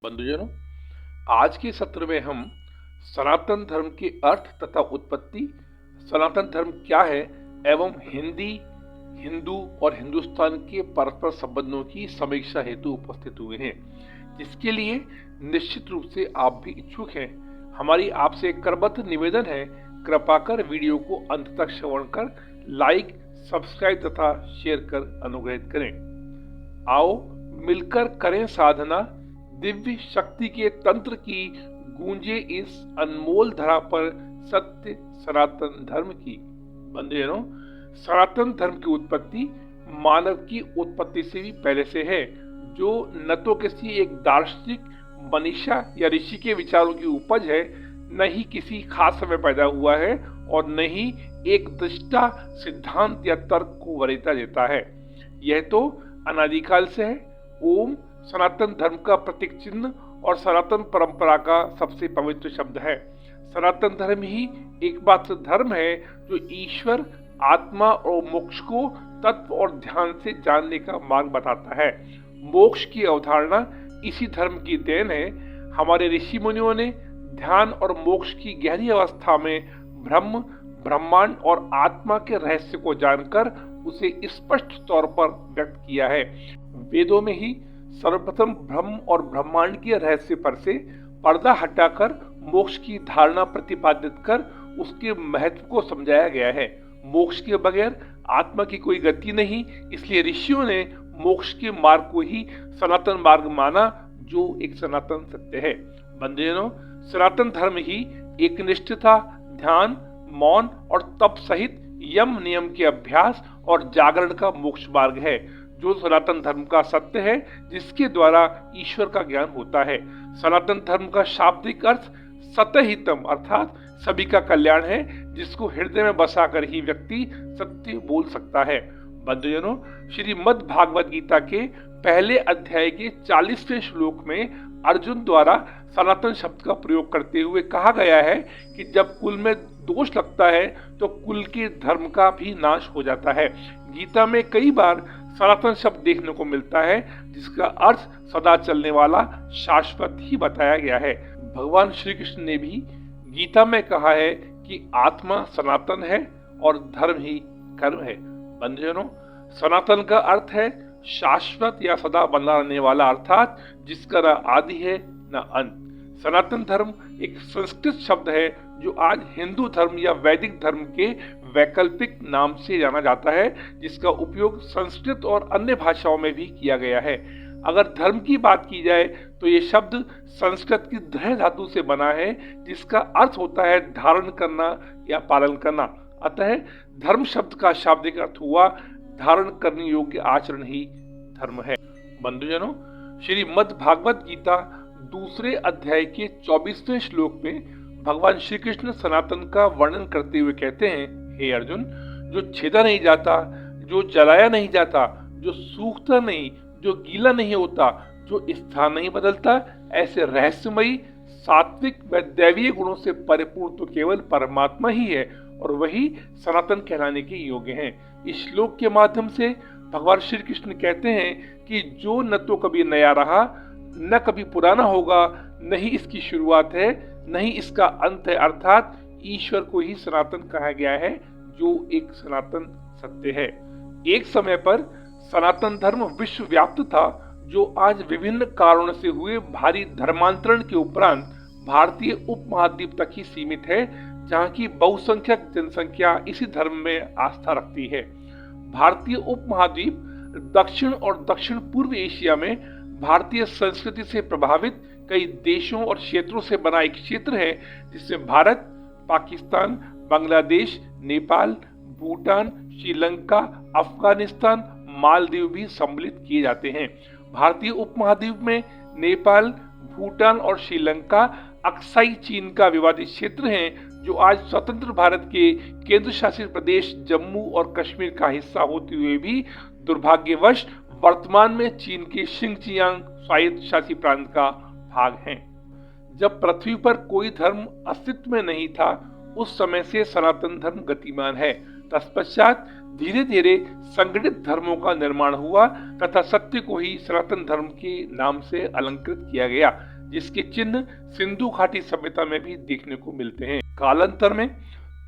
बंधुजनों, आज के सत्र में हम सनातन धर्म के अर्थ तथा उत्पत्ति, सनातन धर्म क्या है एवं हिंदू और हिंदुस्तान के परस्पर संबंधों की समीक्षा हेतु उपस्थित हुए हैं, जिसके लिए निश्चित रूप से आप भी इच्छुक हैं। हमारी आपसे करबद्ध निवेदन है, कृपा कर वीडियो को अंत तक श्रवण कर लाइक, सब्सक्राइब तथा शेयर कर अनुग्रहित करें। आओ मिलकर करें साधना, दिव्य शक्ति के तंत्र की गूंजे इस अनमोल धरा पर सत्य सनातन धर्म की। बंधुजनों, सनातन धर्म की उत्पत्ति मानव की उत्पत्ति से भी पहले से है, जो न तो किसी एक दार्शनिक, मनीषा या ऋषि के विचारों की उपज है, न ही किसी खास समय पैदा हुआ है और न ही एक दृष्टा सिद्धांत या तर्क को वरीयता देता है। यह तो अनादिकाल से है। ओम सनातन धर्म का प्रतीक चिन्ह और सनातन परंपरा का सबसे पवित्र शब्द है। सनातन धर्म ही एकमात्र धर्म है जो ईश्वर, आत्मा और मोक्ष को तत्व और ध्यान से जानने का मार्ग बताता है। मोक्ष की अवधारणा इसी धर्म की देन है। हमारे ऋषि मुनियों ने ध्यान और मोक्ष की गहरी अवस्था में ब्रह्म, ब्रह्मांड और आत्मा के रहस्य को जानकर उसे स्पष्ट तौर पर व्यक्त किया है। वेदों में ही सर्वप्रथम ब्रह्म और ब्रह्मांड के रहस्य पर से पर्दा हटाकर मोक्ष की धारणा प्रतिपादित कर उसके महत्व को समझाया गया है। मोक्ष के बगैर आत्मा की कोई गति नहीं, इसलिए ऋषियों ने मोक्ष के मार्ग को ही सनातन मार्ग माना, जो एक सनातन सत्य है। बंधुजनों, सनातन धर्म ही एक निष्ठता, ध्यान, मौन और तप सहित यम नियम के अभ्यास और जागरण का मोक्ष मार्ग है, जो सनातन धर्म का सत्य है, जिसके द्वारा ईश्वर का ज्ञान होता है। सनातन धर्म का शाब्दिक अर्थ सतहितम अर्थात सभी का कल्याण है, जिसको हृदय में बसाकर ही व्यक्ति सत्य बोल सकता है। बंधुजनों, श्रीमद् भागवत गीता के पहले अध्याय के 40वें श्लोक में अर्जुन द्वारा सनातन शब्द का प्रयोग करते हुए कहा गया है कि जब कुल में दोष लगता है तो कुल के धर्म का भी नाश हो जाता है। गीता में कई बार सनातन शब्द देखने को मिलता है, जिसका अर्थ सदा चलने वाला, शाश्वत ही बताया गया है। भगवान श्री कृष्ण ने भी गीता में कहा है कि आत्मा सनातन है और धर्म ही कर्म है। बंधुजनों, सनातन का अर्थ है शाश्वत या सदा बना रहने वाला, अर्थात जिसका न आदि है न अंत। सनातन धर्म एक संस्कृत शब्द है जो आज हिंदू धर्म या वैदिक धर्म के वैकल्पिक नाम से जाना जाता है, जिसका उपयोग संस्कृत और अन्य भाषाओं में भी किया गया है। अगर धर्म की बात की जाए तो ये शब्द संस्कृत की दृढ़ धातु से बना है, जिसका अर्थ होता है धारण करना या पालन करना। अतः धर्म शब्द का शाब्दिक अर्थ हुआ धारण करने योग्य आचरण ही धर्म है। बंधुजनों, श्रीमद् भागवत गीता दूसरे अध्याय के 24वें श्लोक में भगवान श्री कृष्ण सनातन का वर्णन करते हुए कहते हैं, हे अर्जुन, जो छेदा नहीं जाता, जो जलाया नहीं जाता, जो सूखता नहीं, जो गीला नहीं होता, जो स्थान नहीं बदलता, ऐसे रहस्यमयी, सात्विक व दैवीय गुणों से परिपूर्ण तो केवल परमात्मा ही है और वही सनातन कहलाने के योग्य हैं। इस श्लोक के माध्यम से भगवान श्री कृष्ण कहते हैं कि जो न तो कभी नया रहा, न कभी पुराना होगा, न ही इसकी शुरुआत है, न ही इसका अंत है, अर्थात ईश्वर को ही सनातन कहा गया है, जो एक सनातन सत्य है। एक समय पर सनातन धर्म विश्वव्याप्त था, जो आज विभिन्न कारणों से हुए भारी धर्मांतरण के उपरांत भारतीय उपमहाद्वीप तक ही सीमित है, जहाँ की बहुसंख्यक जनसंख्या इसी धर्म में आस्था रखती है। भारतीय उपमहाद्वीप दक्षिण और दक्षिण पूर्व एशिया में भारतीय संस्कृति से प्रभावित कई देशों और क्षेत्रों से बना एक क्षेत्र है, जिसमें भारत, पाकिस्तान, बांग्लादेश, नेपाल, भूटान, श्रीलंका, अफगानिस्तान, मालदीव भी सम्मिलित किए जाते हैं। भारतीय उपमहाद्वीप में नेपाल, भूटान और श्रीलंका अक्साई चीन का विवादित क्षेत्र है, जो आज स्वतंत्र भारत के केंद्र शासित प्रदेश जम्मू और कश्मीर का हिस्सा होते हुए भी दुर्भाग्यवश वर्तमान में चीन के शिंगचियांग स्वायत्त शासित प्रांत का भाग हैं। जब पृथ्वी पर कोई धर्म अस्तित्व में नहीं था, उस समय से सनातन धर्म गतिमान है। तत्पश्चात धीरे धीरे संगठित धर्मों का निर्माण हुआ तथा सत्य को ही सनातन धर्म के नाम से अलंकृत किया गया। जिसके चिन्ह सिंधु घाटी सभ्यता में भी देखने को मिलते हैं। कालांतर में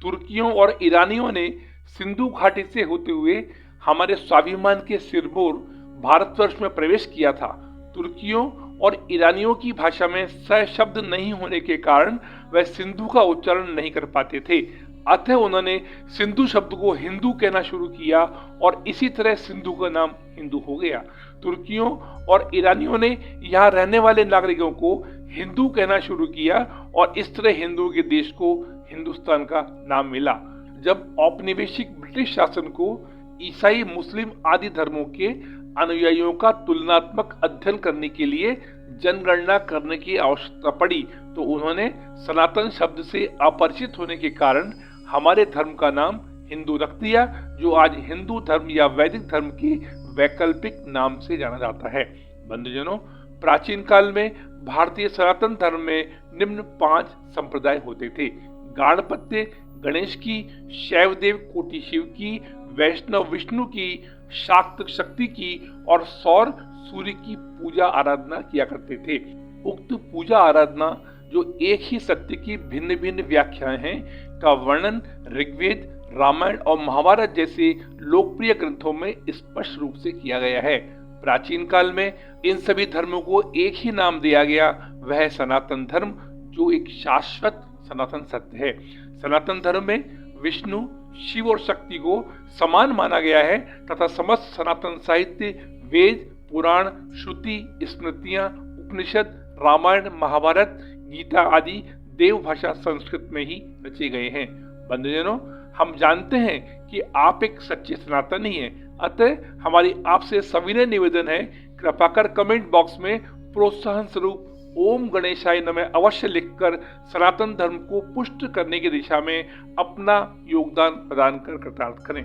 तुर्कियों और ईरानियों ने सिंधु घाटी से होते हुए हमारे स्वाभिमान के सिरमौर भारतवर्ष में प्रवेश किया था। तुर्कियों और ईरानियों की भाषा में स शब्द नहीं होने के कारण वह सिंधु का उच्चारण नहीं कर पाते थे, अतः उन्होंने सिंधु शब्द को हिंदू कहना शुरू किया और इसी तरह सिंधु का नाम हिंदू हो गया। तुर्कियों और ईरानियों ने यहाँ रहने वाले नागरिकों को हिंदू कहना शुरू किया और इस तरह हिंदुओं के देश को हिंदुस्तान का नाम मिला। जब औपनिवेशिक ब्रिटिश शासन को ईसाई, मुस्लिम आदि धर्मों के अनुयायियों का तुलनात्मक अध्ययन करने के लिए जनगणना करने की आवश्यकता पड़ी तो उन्होंने सनातन शब्द से अपरिचित होने के कारण हमारे धर्म का नाम हिंदू रख दिया, जो आज हिंदू धर्म या वैदिक धर्म के वैकल्पिक नाम से जाना जाता है। बंधुजनों, प्राचीन काल में भारतीय सनातन धर्म में निम्न 5 संप्रदाय होते थे। गाणपत्य गणेश की, शैवदेव कोटि शिव की, वैष्णव विष्णु की, शाक्त शक्ति की और सौर सूर्य की पूजा आराधना किया करते थे। उक्त पूजा आराधना जो एक ही सत्य की भिन्न भिन्न व्याख्याएं हैं का वर्णन ऋग्वेद, रामायण और महाभारत जैसे लोकप्रिय ग्रंथों में स्पष्ट रूप से किया गया है। प्राचीन काल में इन सभी धर्मों को एक ही नाम दिया गया, वह सनातन धर्म, जो एक शाश्वत सनातन सत्य है। सनातन धर्म में विष्णु, शिव और शक्ति को समान माना गया है तथा समस्त सनातन साहित्य, वेद, पुराण, श्रुति, स्मृतियां, उपनिषद, रामायण, महाभारत, गीता आदि देव भाषा संस्कृत में ही रचे गए हैं। बंधुजनों, हम जानते हैं कि आप एक सच्चे सनातनी हैं, अतः हमारी आपसे सविनय निवेदन है, कृपा कर कमेंट बॉक्स में प्रोत्साहन स्वरूप ओम गणेशाय नमः अवश्य लिखकर सनातन धर्म को पुष्ट करने की दिशा में अपना योगदान प्रदान कर कृतार्थ करें।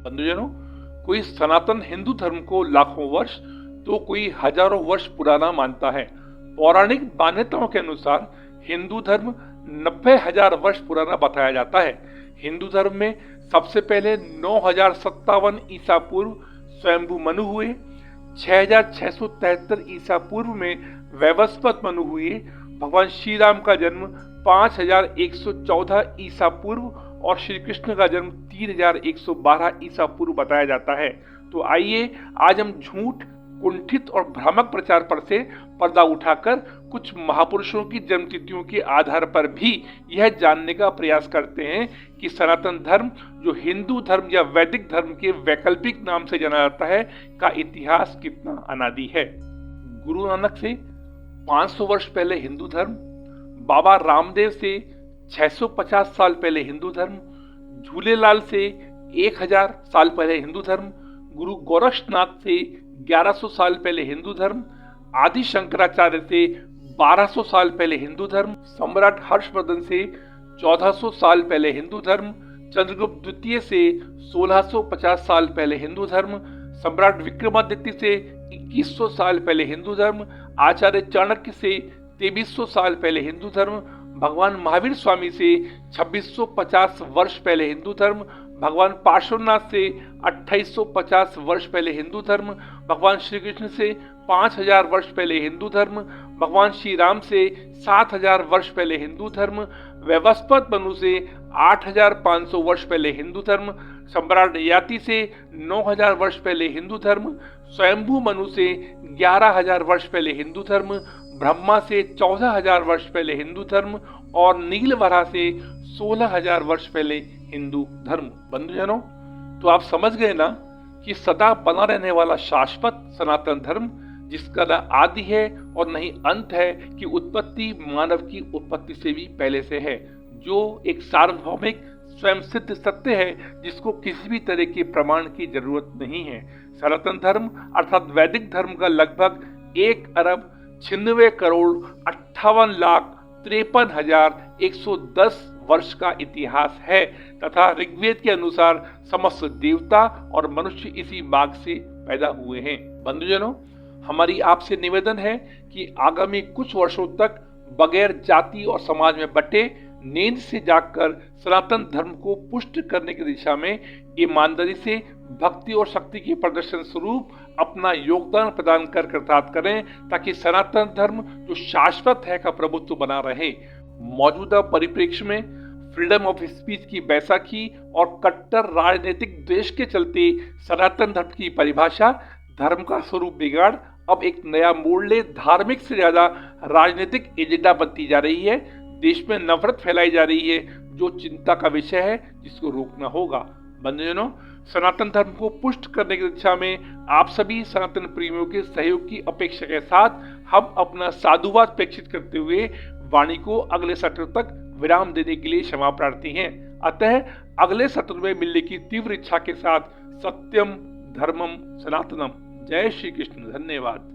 बंधुजनों, कोई सनातन हिंदू धर्म को लाखों वर्ष तो कोई हजारों वर्ष पुराना मानता है। पौराणिक मान्यताओं के अनुसार हिंदू धर्म 90,000 वर्ष पुराना बताया जाता है। हिंदू धर्म में सबसे पहले 9057 ईसा पूर्व स्वयंभू मनु हुए, 6673 ईसा पूर्व में वैवस्वत मनु हुए, भगवान श्री राम का जन्म 5114 ईसा पूर्व और श्री कृष्ण का जन्म 3112 ईसा पूर्व बताया जाता है। तो आइए आज हम झूठ, कुंठित और भ्रामक प्रचार पर से पर्दा उठाकर कुछ महापुरुषों की जन्मतिथियों के आधार पर भी यह जानने का प्रयास करते हैं कि सनातन धर्म, जो हिंदू धर्म या वैदिक धर्म के वैकल्पिक नाम से जाना जाता है, का इतिहास कितना अनादि है। गुरु नानक से 500 वर्ष पहले हिंदू धर्म, बाबा रामदेव से 650 साल पहले हिंदू धर्म, झूलेलाल से 1000 साल पहले हिंदू धर्म, गुरु गोरक्षनाथ से 1100 साल पहले हिंदू धर्म, आदि शंकराचार्य से 1200 साल पहले हिंदू धर्म, सम्राट हर्षवर्धन से 1400 साल पहले हिंदू धर्म, चंद्रगुप्त द्वितीय से 1650 साल पहले हिंदू धर्म, सम्राट विक्रमादित्य से 2100 साल पहले हिंदू धर्म, आचार्य चाणक्य से 2300 साल पहले हिंदू धर्म, भगवान महावीर स्वामी से 2650 वर्ष पहले हिंदू धर्म, भगवान पार्श्वनाथ से 2850 वर्ष पहले हिंदू धर्म, भगवान श्री कृष्ण से 5000 वर्ष पहले हिंदू धर्म, भगवान श्री राम से 7000 वर्ष पहले हिंदू धर्म, वैवस्वत मनु से 8500 वर्ष पहले हिंदू धर्म, सम्राट यति से 9000 वर्ष पहले हिंदू धर्म, स्वयंभू मनु से 11000 वर्ष पहले हिंदू धर्म, ब्रह्मा से 14000 वर्ष पहले हिंदू धर्म और नीलवरा से 16000 वर्ष पहले हिंदू धर्म। बंधुजनों, तो आप समझ गए ना कि सदा बना रहने वाला शाश्वत सनातन धर्म, जिसका न आदि है और न ही अंत है, कि उत्पत्ति मानव की उत्पत्ति से भी पहले से है, जो एक सार्वभौमिक स्वयं सिद्ध सत्य है, जिसको किसी भी तरह के प्रमाण की जरूरत नहीं है। सनातन धर्म अर्थात वैदिक धर्म का लगभग 1,96,58,53,110 वर्ष का इतिहास है तथा ऋग्वेद के अनुसार समस्त देवता और मनुष्य इसी मार्ग से पैदा हुए हैं। बंधुजनों, हमारी आपसे निवेदन है कि आगामी कुछ वर्षों तक बगैर जाति और समाज में बटे नींद से जागकर सनातन धर्म को पुष्ट करने की दिशा में ईमानदारी से भक्ति और शक्ति के प्रदर्शन स्वरूप अपना योगदान प्रदान कर कृतार्थ करें, ताकि सनातन धर्म जो शाश्वत है का प्रभुत्व बना रहे। मौजूदा परिप्रेक्ष्य में फ्रीडम ऑफ स्पीच की बैसाखी और कट्टर राजनीतिक द्वेष के चलते सनातन धर्म की परिभाषा धर्म का स्वरूप बिगाड़ अब एक नया मोड़ ले धार्मिक से ज्यादा राजनीतिक एजेंडा बनती जा रही है। देश में नफरत फैलाई जा रही है, जो चिंता का विषय है, जिसको रोकना होगा। बंधुजनों, सनातन धर्म को पुष्ट करने की दिशा में आप सभी सनातन प्रेमियों के सहयोग की अपेक्षा के साथ हम अपना साधुवाद प्रेक्षित करते हुए वाणी को अगले सत्र तक विराम देने के लिए क्षमा प्रार्थी हैं। अतः अगले सत्र में मिलने की तीव्र इच्छा के साथ सत्यम धर्मम सनातनम। जय श्री कृष्ण। धन्यवाद।